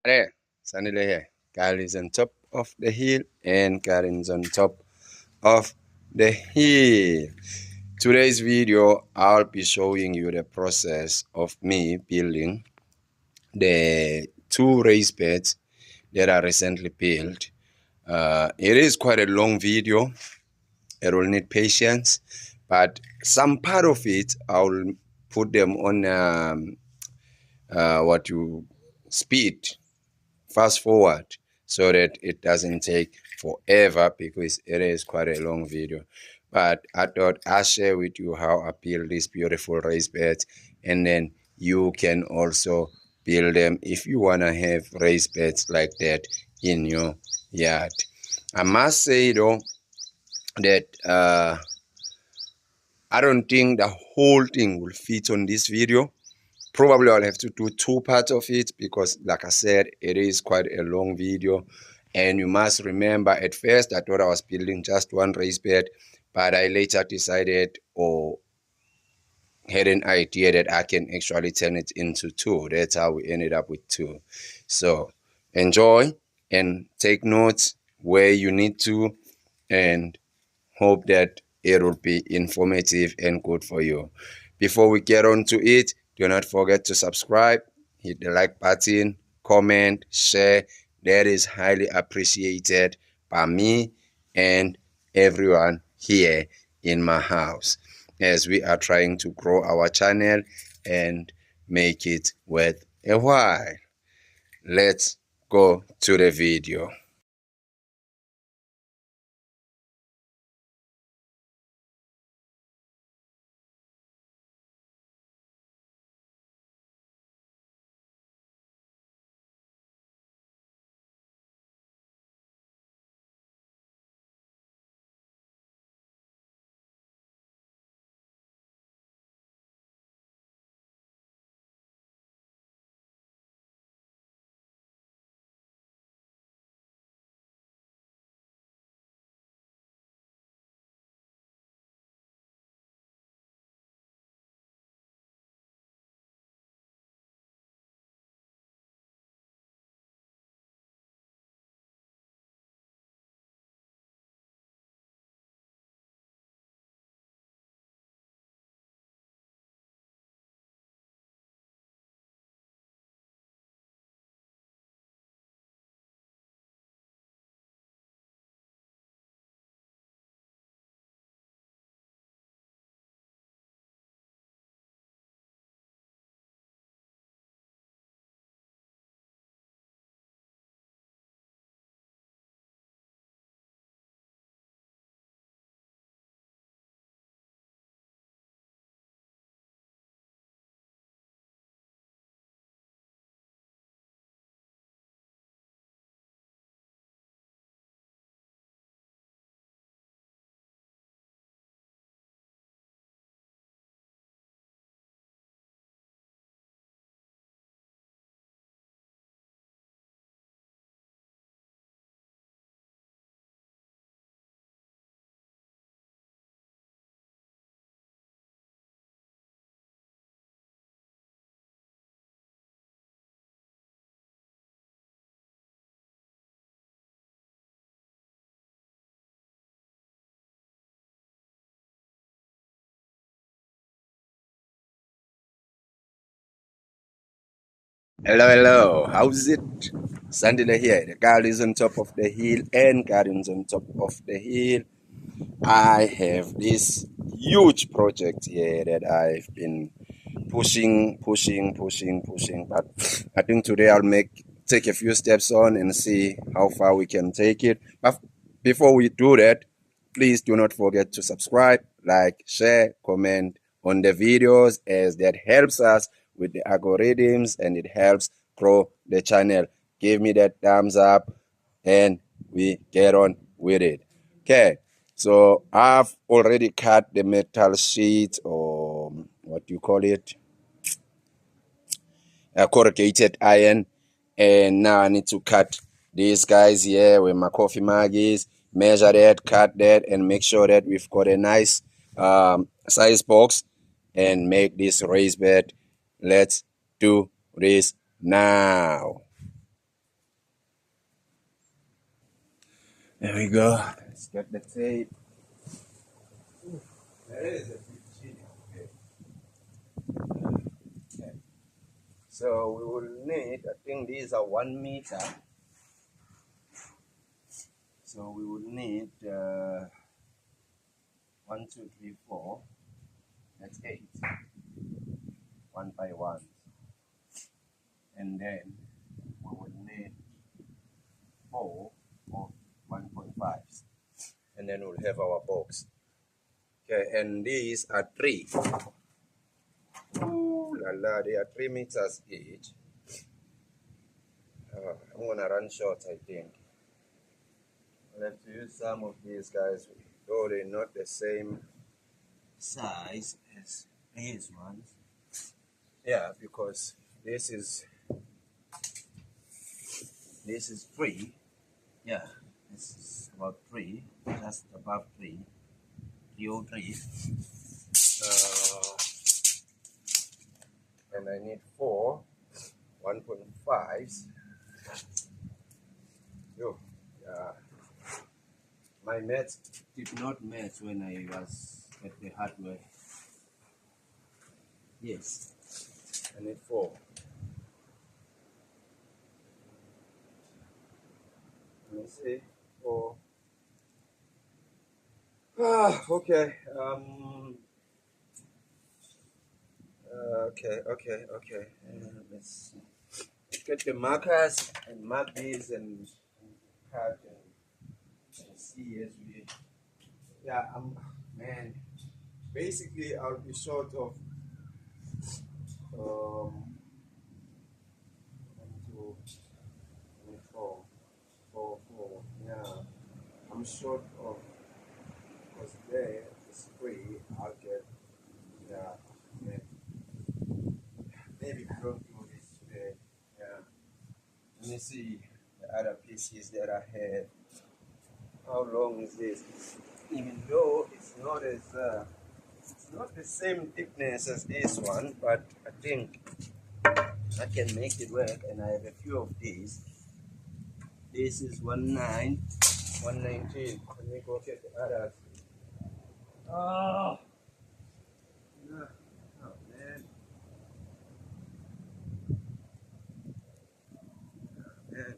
There, Sanile here. Kyle is on top of the hill and Karin's on top of the hill. Today's video, I'll be showing you the process of me building the two raised beds that I recently built. It is quite a long video. It will need patience, but some part of it, I'll put them on what you speed fast forward so that it doesn't take forever because it is quite a long video. But I thought I'll share with you how I build these beautiful raised beds, and then you can also build them if you want to have raised beds like that in your yard. I must say though that I don't think the whole thing will fit on this video. Probably I'll have to do two parts of it because, like I said, it is quite a long video. And you must remember, at first I thought I was building just one raised bed, but I later decided or had an idea that I can actually turn it into two. That's how we ended up with two. So enjoy and take notes where you need to, and hope that it will be informative and good for you. Before we get on to it, do not forget to subscribe, hit the like button, comment, share. That is highly appreciated by me and everyone here in my house as we are trying to grow our channel and make it worth a while. Let's go to the video. Hello. How's it? Sandila here. The girl is on top of the hill and Karin's on top of the hill. I have this huge project here that I've been pushing. But I think today take a few steps on and see how far we can take it. But before we do that, please do not forget to subscribe, like, share, comment on the videos, as that helps us with the algorithms and it helps grow the channel. Give me that thumbs up and we get on with it. Okay, so I've already cut the metal sheet, or what do you call it, corrugated iron, and now I need to cut these guys here where my coffee mug is, measure that, cut that, and make sure that we've got a nice size box and make this raised bed. Let's do this now. There we go. Let's get the tape. There is a 15. Okay. So we will need, I think these are 1 meter. So we will need 1, 2, 3, 4. That's 8. 1 by 1. And then we will need 4 of 1.5. And then we'll have our box. Okay, and these are 3. Ooh la la, they are 3 meters each. I'm gonna run short, I think. I'll have to use some of these guys, though they're not the same size as these ones. Yeah, because this is 3. Yeah, this is about 3, just above 3. 303. And I need 4 1.5s. Yo, yeah. My maths did not match when I was at the hardware. Yes, I need 4. Let me see. 4. Okay. Okay. Let's get the markers and mark these and cut and see as we. Yeah, man. Basically, I'll be short of 1, 2, 3, 4. Yeah, I'm short of, because there is 3. I'll get, yeah, maybe we don't do this today. Yeah. Let me see the other pieces that I had. How long is this? Even though it's not the same thickness as this one, but I think I can make it work, and I have a few of these. This is 119. Let me go get the others. Oh, no. Oh man. Man.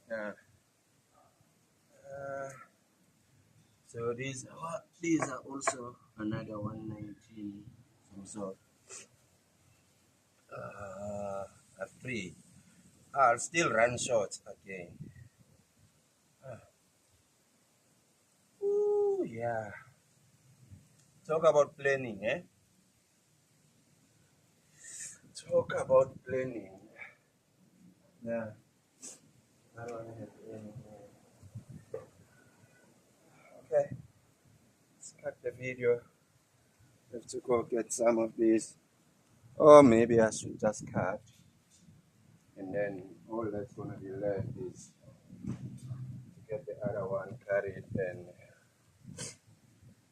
Yeah. So these are also another 119. So a 3. I'll still run short again. Ooh, yeah. Talk about planning, eh? Talk about planning. Yeah. I don't have planning here. Okay. Let's cut the video. Have to go get some of these. Or maybe I should just cut. And then all that's gonna be left is to get the other one carried. And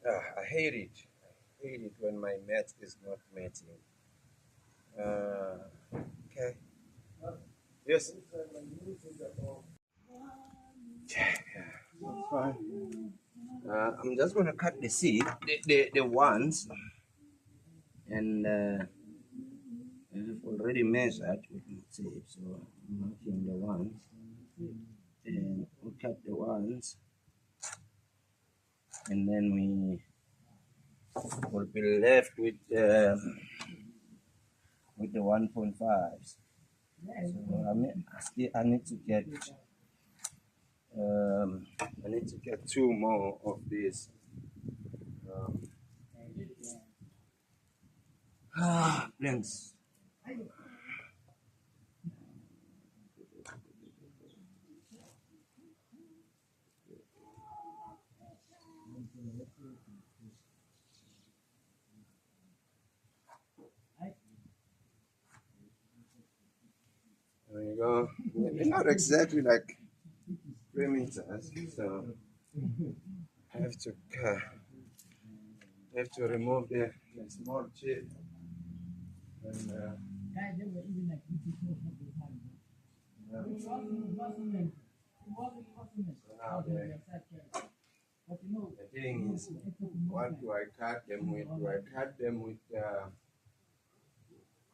I hate it. I hate it when my mat is not matching. Okay. Yes. Yeah, that's fine. I'm just gonna cut the seed, the ones, and I've already measured with my tape, so I'm marking the ones, and we'll cut the ones, and then we will be left with the 1.5s. So I need to get two more of these. Planks. There you go. Maybe not exactly like 3 meters, so I have to remove the small chip. And, So now the thing is, what do I cut them with? Do I cut them with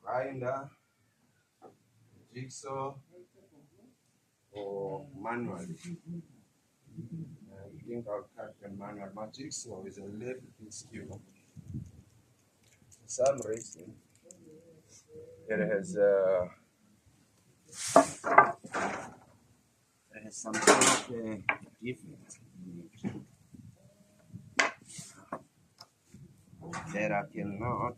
grinder, jigsaw, or manually? I think I'll cut them manual. My jigsaw is a little bit skewed. For some reason, it has some sort of difference that I cannot.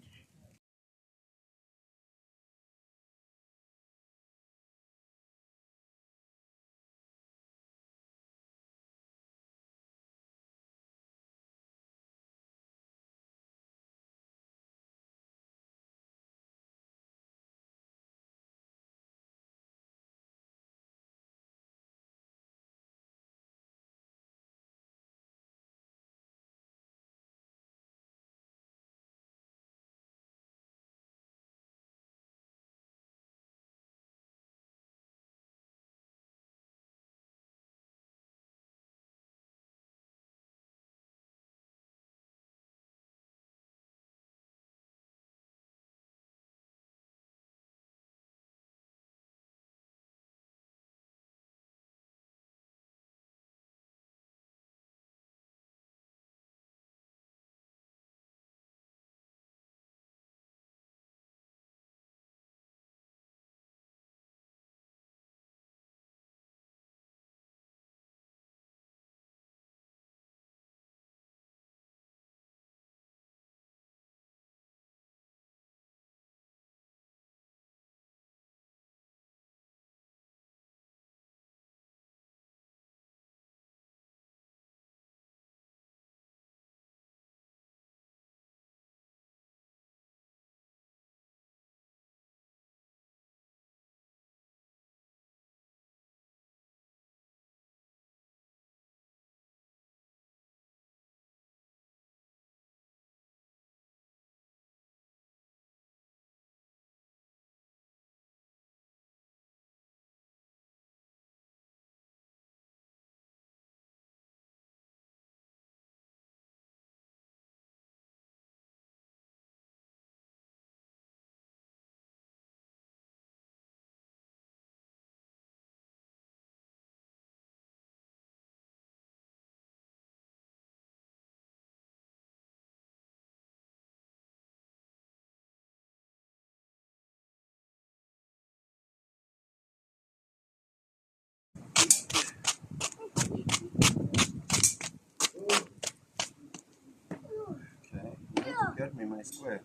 Okay, you have to get me my square.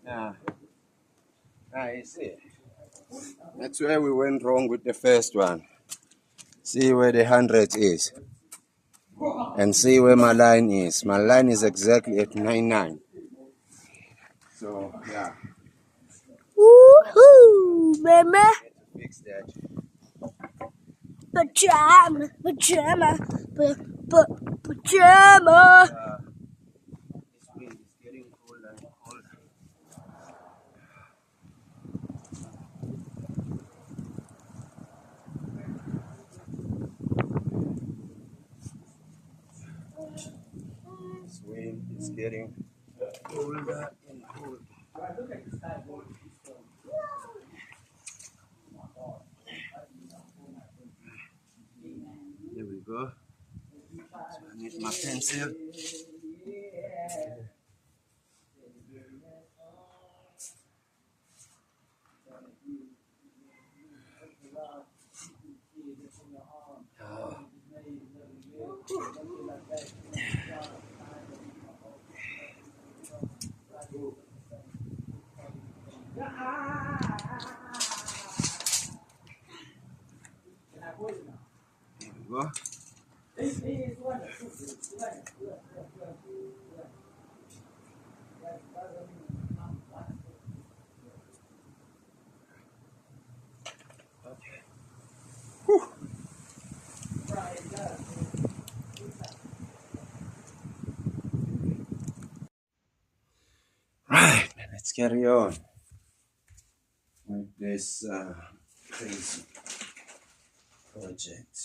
Ah, yeah. You see, that's where we went wrong with the first one. See where the 100 is, and see where my line is. My line is exactly at 99. So yeah, Woohoo, baby! fix that. Pajama, pajama, pajama. This wind is getting colder and colder. This wind is getting colder and colder. Here we go. So I need my pencil. Here we go. Okay. Right, let's carry on with this crazy project.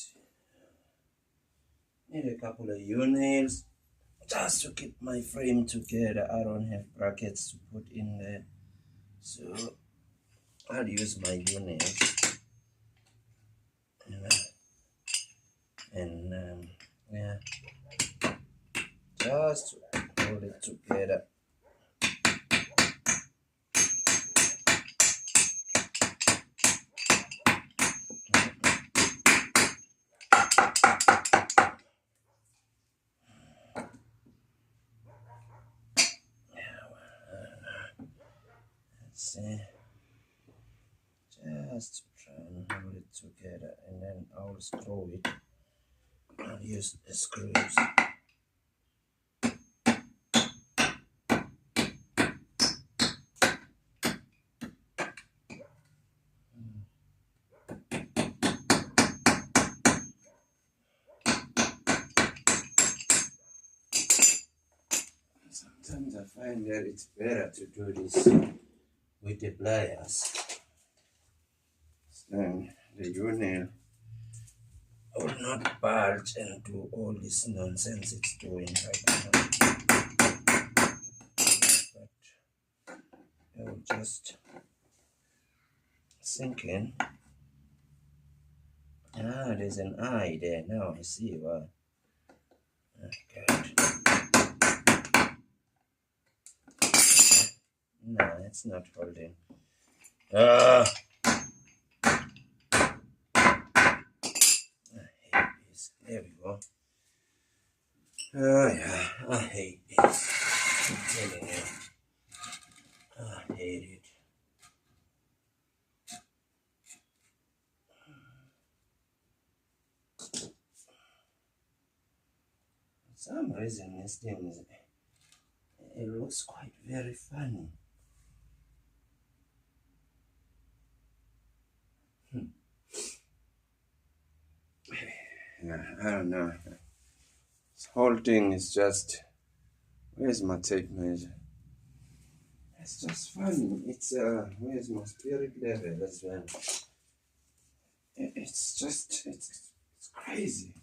Need a couple of U-nails just to keep my frame together. I don't have brackets to put in there, so I'll use my U-nails. And yeah, just hold it together. Let's see, just try and hold it together, and then I'll screw it. I'll use the screws. Sometimes I find that it's better to do this with the pliers than the U-nail will not bulge and do all this nonsense it's doing right now. But it will just sink in. Ah, there's an eye there. Now I see why. Okay. No, it's not holding. I hate this. There we go. Oh yeah, I hate this. I'm telling you. I hate it. For some reason this thing is, it looks quite very funny. Yeah, I don't know. This whole thing is just, where's my tape measure? It's just funny. It's where's my spirit level as well? It's just it's crazy.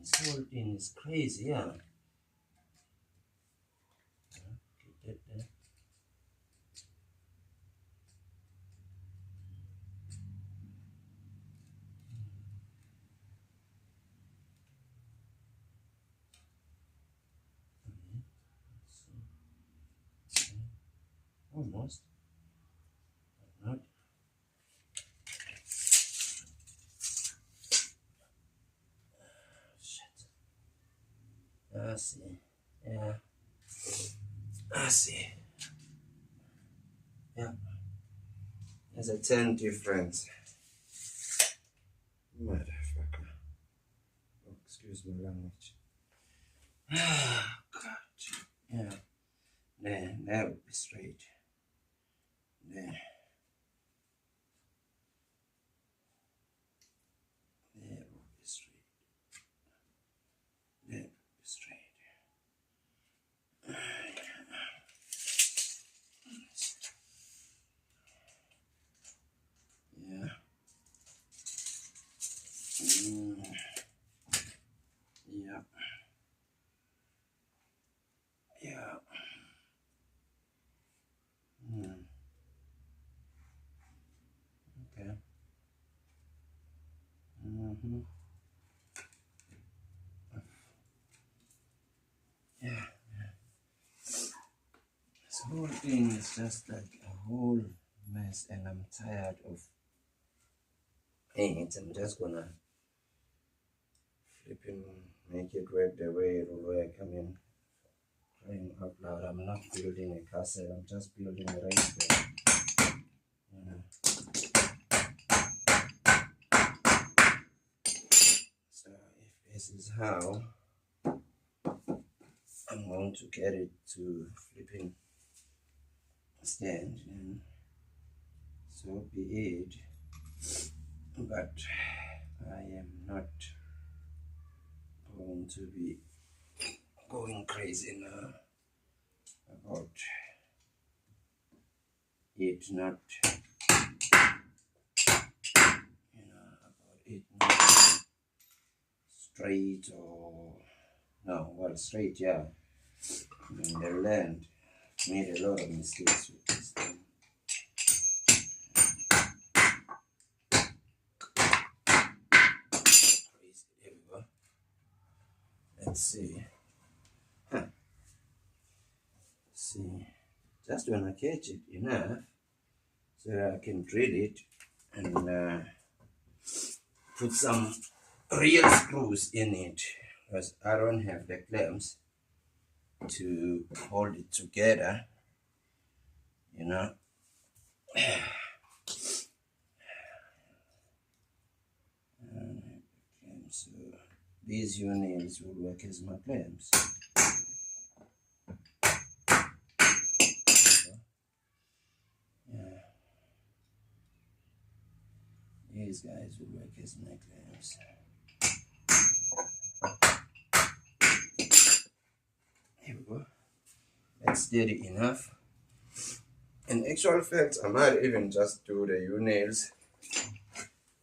This whole thing is crazy, yeah. Get that there. Almost. But not. Shit. I see. Yeah. I see. Yeah. There's a 10 difference. Motherfucker. Oh, excuse my language. Ah, God. Yeah. There, that would be straight. There. There would be straight. There would be straight. Yeah. Yeah. Yeah. Okay. Yeah. This whole thing is just like a whole mess, and I'm tired of it. I'm just gonna flipping make it work the way it will work. I mean, crying out loud, I'm not building a castle, I'm just building a race bed. So if this is how I'm going to get it to flipping stand, and so be it. But I am not going to be going crazy now about it not straight or no, well, straight, yeah. In the land, made a lot of mistakes with this thing. Crazy. There we go. Let's see. Let's see. Just when I catch it enough so that I can drill it and put some real screws in it, because I don't have the clamps to hold it together, you know. So these U-nails will work as my clamps. Yeah. These guys will work as my clamps. Here we go. That's steady enough. In actual fact, I might even just do the U-nails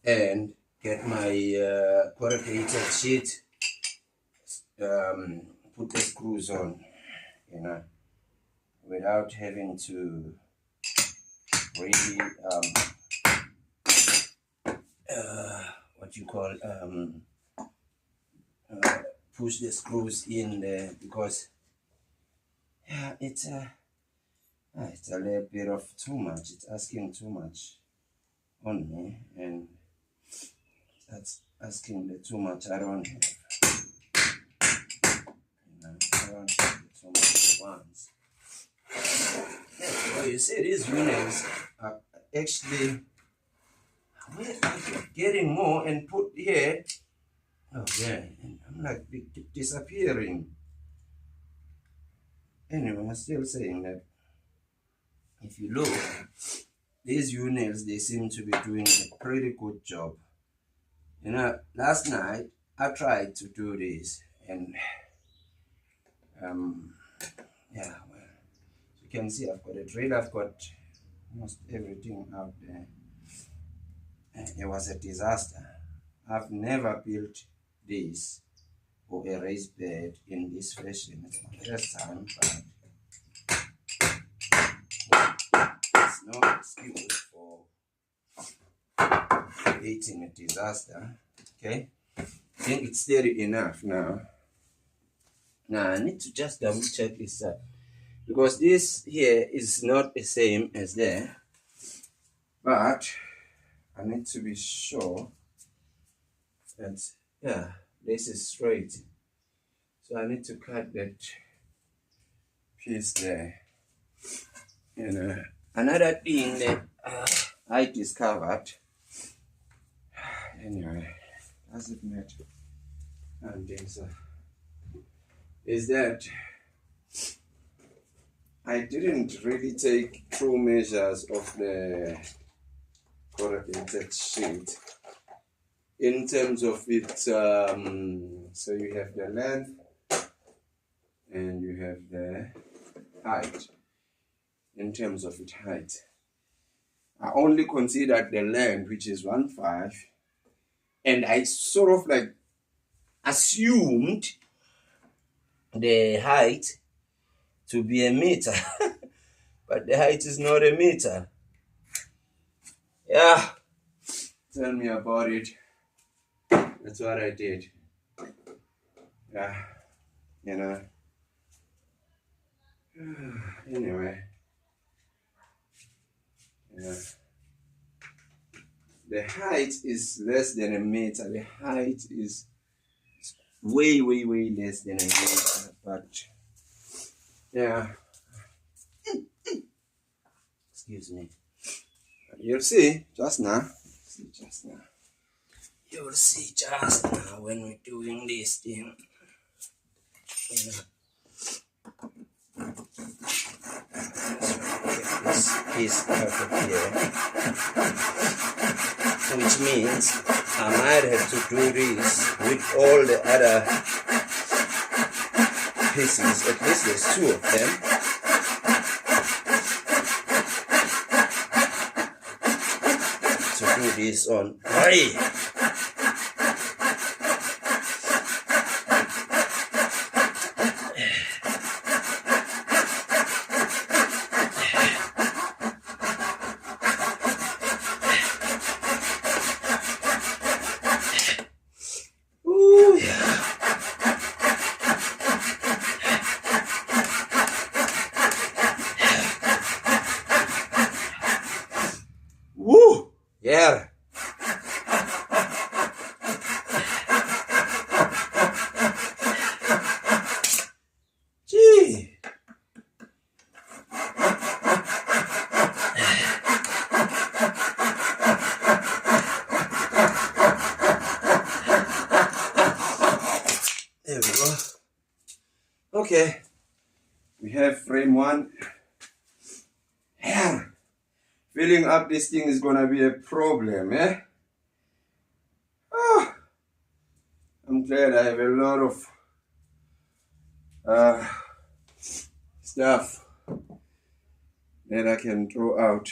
and get my corrugated sheet, put the screws on, you know, without having to really what you call push the screws in there, because yeah, it's a little bit of too much. It's asking too much on me, and that's asking the too much I don't have. You know, I don't have the too much at once. Well, you see, these units are actually, where are you getting more and put here? Oh yeah, and I'm like disappearing. Anyway, I'm still saying that if you look, these U-nails, they seem to be doing a pretty good job. You know, last night I tried to do this, and yeah, well, you can see I've got a drill, I've got almost everything out there. It was a disaster. I've never built this or a raised bed in this fashion. It's my first time, but it's no excuse for creating a disaster. Okay, I think it's steady enough now. Now I need to just double check this up, because this here is not the same as there, but I need to be sure that, yeah, this is straight. So I need to cut that piece there. And another thing that I discovered, anyway, doesn't matter, and is that I didn't really take true measures of the corrugated sheet in terms of it. So you have the length and you have the height. In terms of its height, I only considered the length, which is 1.5, and I sort of like assumed the height to be a meter, but the height is not a meter. Yeah, tell me about it. That's what I did. Yeah, you know. Anyway, yeah. The height is less than a meter. The height is way less than a meter. But yeah, excuse me. You'll see just now. You'll see just now when we're doing this thing. You know. This piece out of here, which means I might have to do this with all the other pieces. At least there's 2 of them. To do this on. Hey! Yeah. Gee. There we go. Okay. We have frame 1. Yeah. Filling up this thing is gonna be a problem, eh? Oh, I'm glad I have a lot of stuff that I can throw out.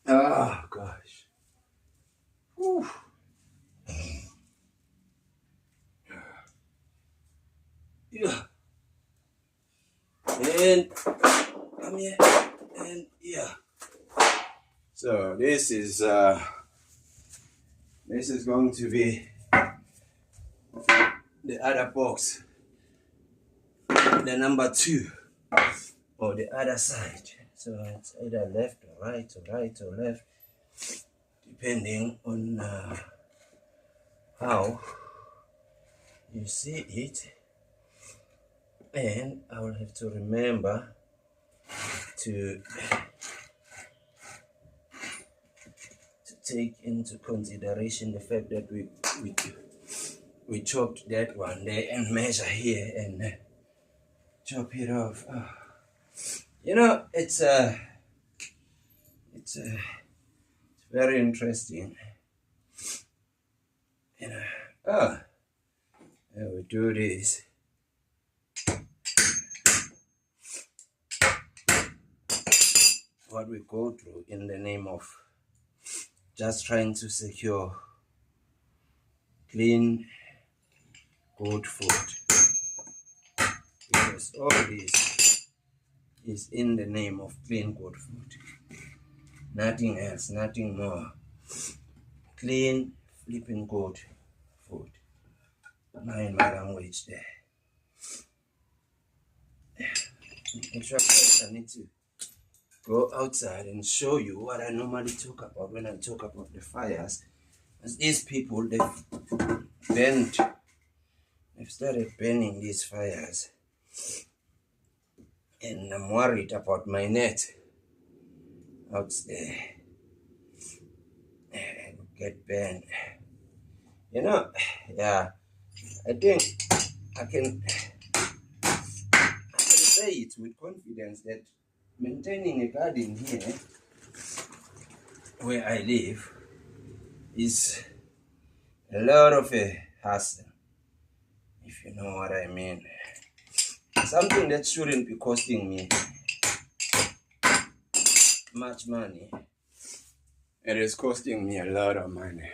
Oh gosh. Whew. Yeah. And come here. And yeah. So this is going to be the other box, the number 2, or the other side. So it's either left or right or right or left, depending on how you see it. And I will have to remember to take into consideration the fact that we chopped that one there and measure here and chop it off. Oh. You know, it's very interesting. You know, we do this. What we go through in the name of just trying to secure clean, good food. Because all this is in the name of clean, good food. Nothing else, nothing more. Clean, flipping good food. Mind my language there. In fact, I need to go outside and show you what I normally talk about when I talk about the fires. As these people, they've started burning these fires. And I'm worried about my net out there. And get burned. You know, yeah, I think I can say it with confidence that maintaining a garden here where I live is a lot of a hassle, if you know what I mean. Something that shouldn't be costing me much money. It is costing me a lot of money.